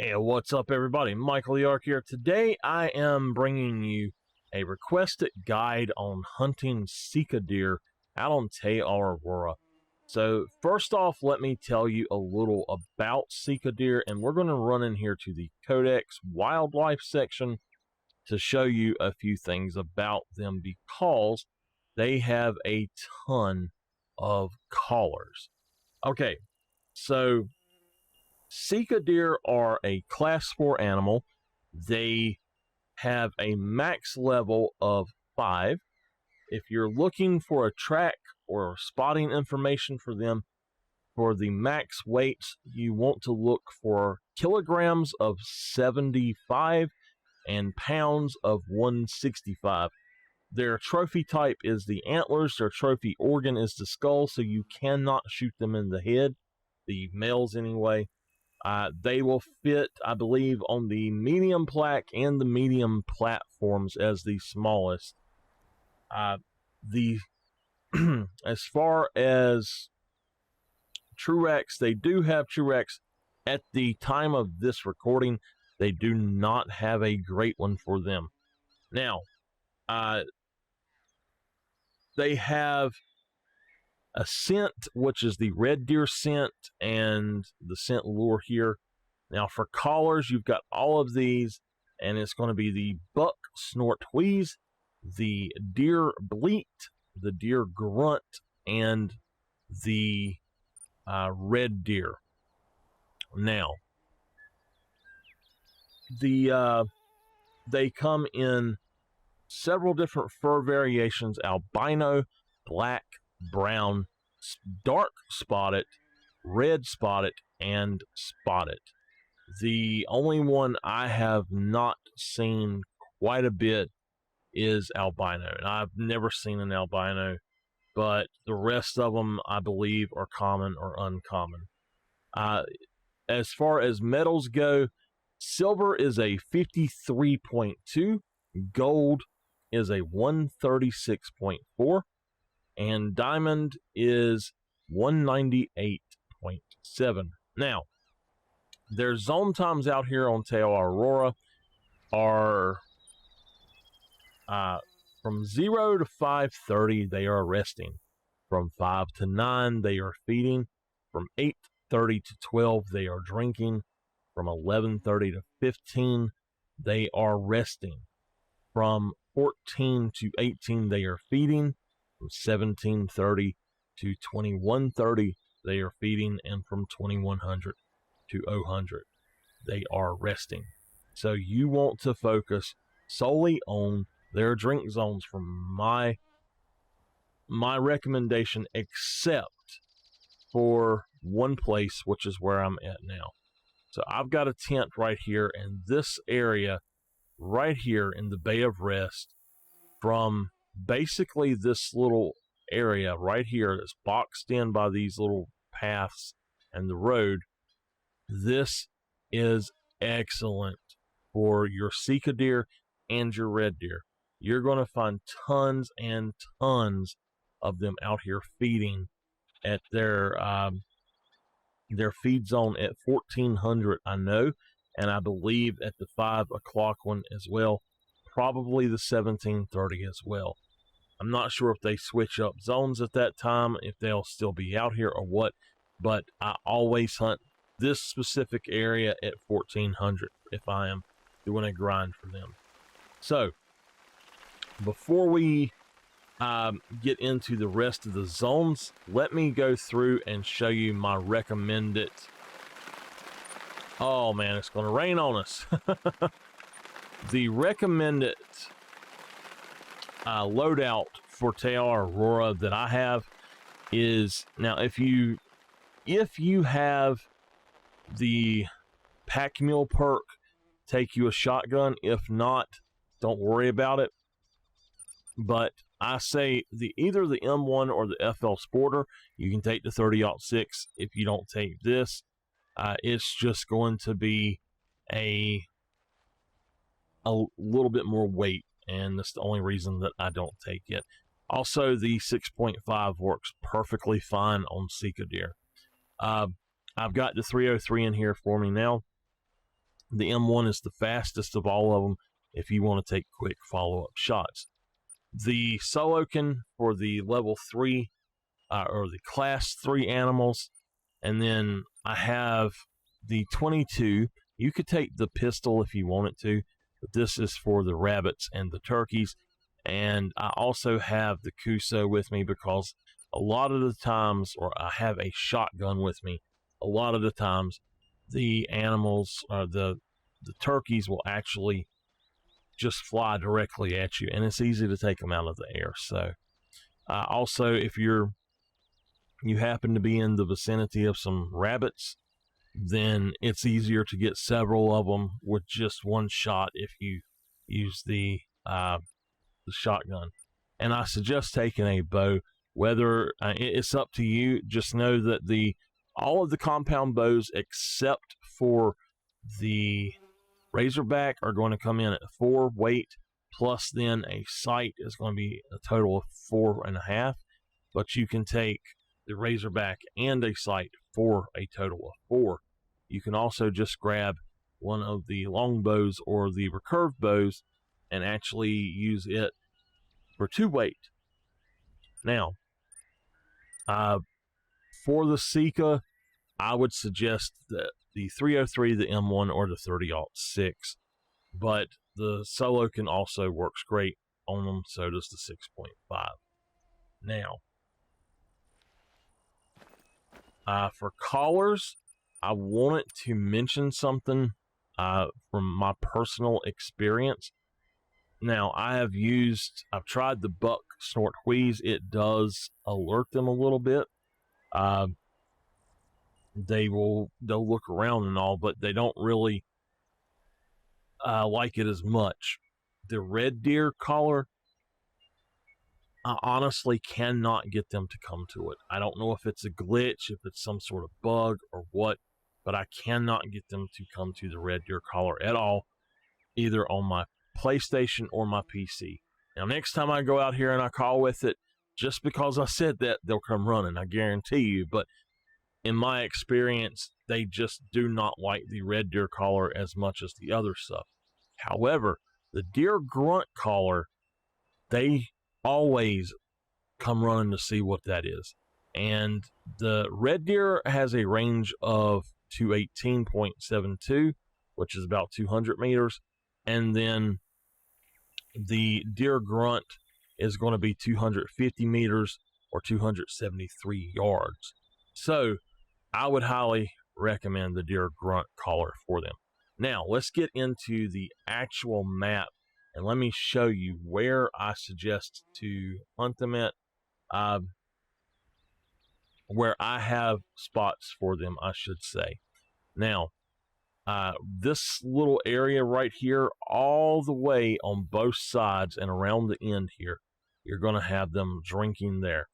Hey, what's up everybody? MichaelTheArch here. Today I am bringing you a requested guide on hunting Sika deer out on Awaroa. So first off, let me tell you a little about Sika deer, and we're going to run in here to the Codex Wildlife section to show you a few things about them because they have a ton of collars. Okay, so Sika deer are a class 4 animal. They have a max level of 5. If you're looking for a track or spotting information for them, for the max weights, you want to look for kilograms of 75 and pounds of 165. Their trophy type is the antlers. Their trophy organ is the skull, so you cannot shoot them in the head, the males anyway. They will fit, I believe, on the medium plaque and the medium platforms as the smallest. As far as Truex, they do have Truex. At the time of this recording, they do not have a great one for them. Now, they have a scent, which is the red deer scent and the scent lure here. Now for collars, you've got all of these, and it's going to be the buck snort wheeze, the deer bleat, the deer grunt, and the red deer. Now, they come in several different fur variations: albino, black, brown, dark spotted, red spotted, and spotted. The only one I have not seen quite a bit is albino, and I've never seen an albino, but the rest of them I believe are common or uncommon. As far as metals go, silver is a 53.2, gold is a 136.4, and diamond is 198.7. Now, their zone times out here on Awaroa are from 0 to 5:30 they are resting. From 5 to 9 they are feeding. From 8:30 to 12 they are drinking. From 11:30 to 15 they are resting. From 14 to 18 they are feeding. From 17:30 to 21:30 they are feeding, and from 2100 to 0000 they are resting. So you want to focus solely on their drink zones from my recommendation, except for one place, which is where I'm at now. So I've got a tent right here in this area right here in the Bay of Rest. From basically this little area right here that's boxed in by these little paths and the road, this is excellent for your Sika deer and your red deer. You're going to find tons and tons of them out here feeding at their feed zone at 1400, I know, and I believe at the 5 o'clock one as well, probably the 1730 as well. I'm not sure if they switch up zones at that time, if they'll still be out here or what, but I always hunt this specific area at 1400 if I am doing a grind for them. So before we get into the rest of the zones, let me go through and show you my recommended. Oh man, it's going to rain on us. The recommended loadout for Awaroa that I have is, now if you have the pack mule perk, take you a shotgun. If not, don't worry about it. But I say either the M1 or the FL Sporter. You can take the 30-06 if you don't take this. It's just going to be a little bit more weight, and that's the only reason that I don't take it. Also, the 6.5 works perfectly fine on Sika deer. I've got the 303 in here for me now. The M1 is the fastest of all of them if you want to take quick follow-up shots. The Solokin for the level 3 or the class 3 animals, and then I have the 22. You could take the pistol if you wanted to, but this is for the rabbits and the turkeys. And I also have the Kuso with me because a lot of the times, or I have a shotgun with me, a lot of the times the animals, the turkeys will actually just fly directly at you, and it's easy to take them out of the air. So also, if you happen to be in the vicinity of some rabbits, then it's easier to get several of them with just one shot if you use the shotgun. And I suggest taking a bow. Whether it's up to you, just know that all of the compound bows except for the Razorback are going to come in at 4 weight, plus then a sight is going to be a total of 4.5. But you can take the Razorback and a sight for a total of 4. You can also just grab one of the long bows or the recurved bows and actually use it for 2 weight. Now, for the Sika, I would suggest that the 303, the M1, or the 30-06, but the Solokin also works great on them, so does the 6.5. Now, for collars, I wanted to mention something from my personal experience. Now, I've tried the buck snort wheeze. It does alert them a little bit. They'll look around and all, but they don't really like it as much. The red deer collar, I honestly cannot get them to come to it. I don't know if it's a glitch, if it's some sort of bug or what, but I cannot get them to come to the red deer collar at all, either on my PlayStation or my PC. Now, next time I go out here and I call with it, just because I said that, they'll come running, I guarantee you. But in my experience, they just do not like the red deer collar as much as the other stuff. However, the deer grunt collar, they always come running to see what that is. And the red deer has a range of 218.72, which is about 200 meters. And then the deer grunt is going to be 250 meters or 273 yards. So I would highly recommend the deer grunt collar for them. Now, let's get into the actual map, and let me show you where I suggest to hunt them at, where I have spots for them, I should say. Now, this little area right here, all the way on both sides and around the end here, you're going to have them drinking there.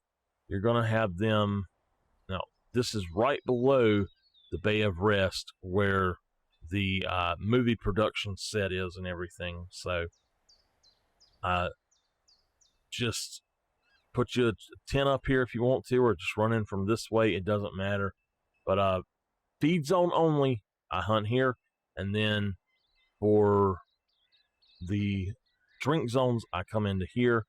You're going to have them, now, this is right below the Bay of Rest where the movie production set is and everything. So, just put you a tent up here if you want to, or just run in from this way. It doesn't matter. But feed zone only, I hunt here. And then for the drink zones, I come into here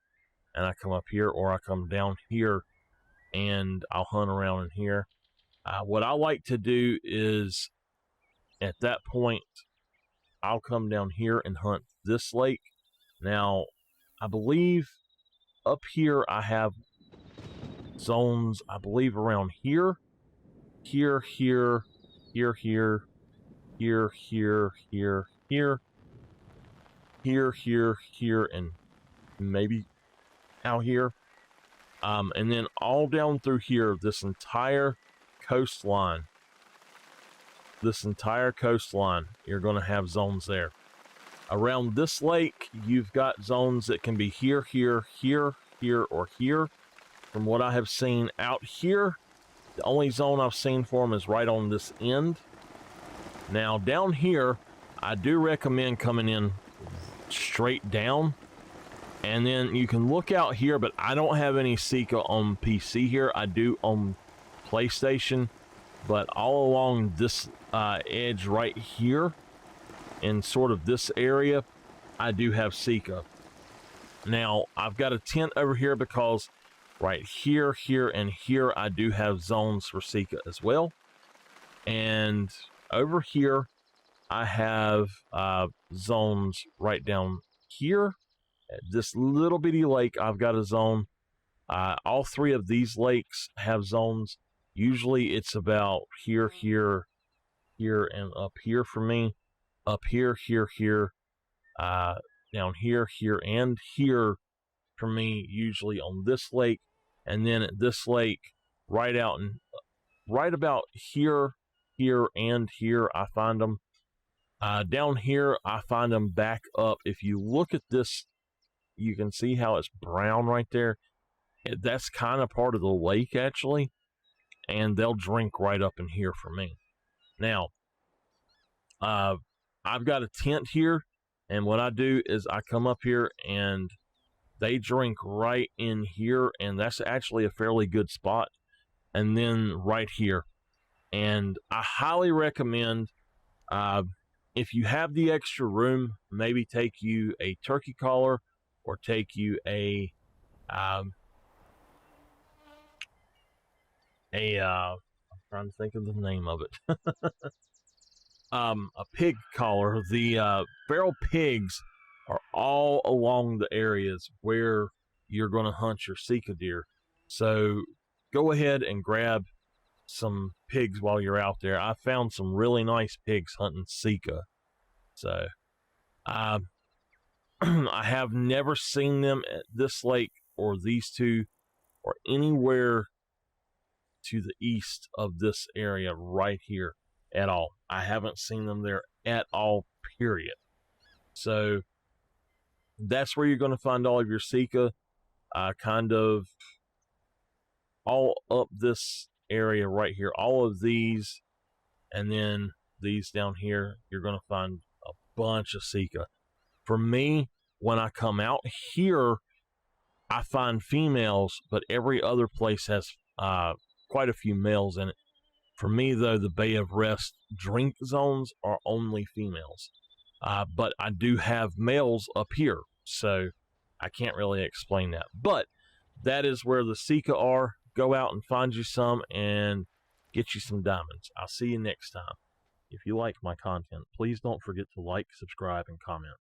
and I come up here, or I come down here and I'll hunt around in here. What I like to do is, at that point, I'll come down here and hunt this lake. Now, I believe up here I have zones, I believe around here, here, here, here, here, here, here, here, here, here, here, here, and maybe out here. And then all down through here, this entire coastline, you're going to have zones there. Around this lake, you've got zones that can be here, here, here, here, or here. From what I have seen out here, the only zone I've seen for them is right on this end. Now, down here, I do recommend coming in straight down. And then you can look out here, but I don't have any Sika on PC here. I do on PlayStation. But all along this edge right here, in sort of this area, I do have Sika. Now, I've got a tent over here because right here, here, and here, I do have zones for Sika as well. And over here, I have zones right down here. At this little bitty lake, I've got a zone. All three of these lakes have zones. Usually it's about here, here, here, and up here for me. Up here, here, here, down here, here, and here for me, usually on this lake. And then at this lake, right out and right about here, here, and here, I find them. Down here, I find them back up. If you look at this, you can see how it's brown right there. That's kind of part of the lake, actually. And they'll drink right up in here for me. Now, I've got a tent here. And what I do is I come up here and they drink right in here. And that's actually a fairly good spot. And then right here. And I highly recommend, if you have the extra room, maybe take you a turkey collar or take you I'm trying to think of the name of it. A pig collar. The feral pigs are all along the areas where you're going to hunt your Sika deer. So go ahead and grab some pigs while you're out there. I found some really nice pigs hunting Sika. So I have never seen them at this lake or these two or anywhere to the east of this area right here at all. I haven't seen them there at all, period. So that's where you're going to find all of your Sika, kind of all up this area right here. All of these, and then these down here, you're going to find a bunch of Sika. For me, when I come out here, I find females, but every other place has quite a few males in it. For me, though, the Bay of Rest drink zones are only females. But I do have males up here, so I can't really explain that. But that is where the Sika are. Go out and find you some and get you some diamonds. I'll see you next time. If you like my content, please don't forget to like, subscribe, and comment.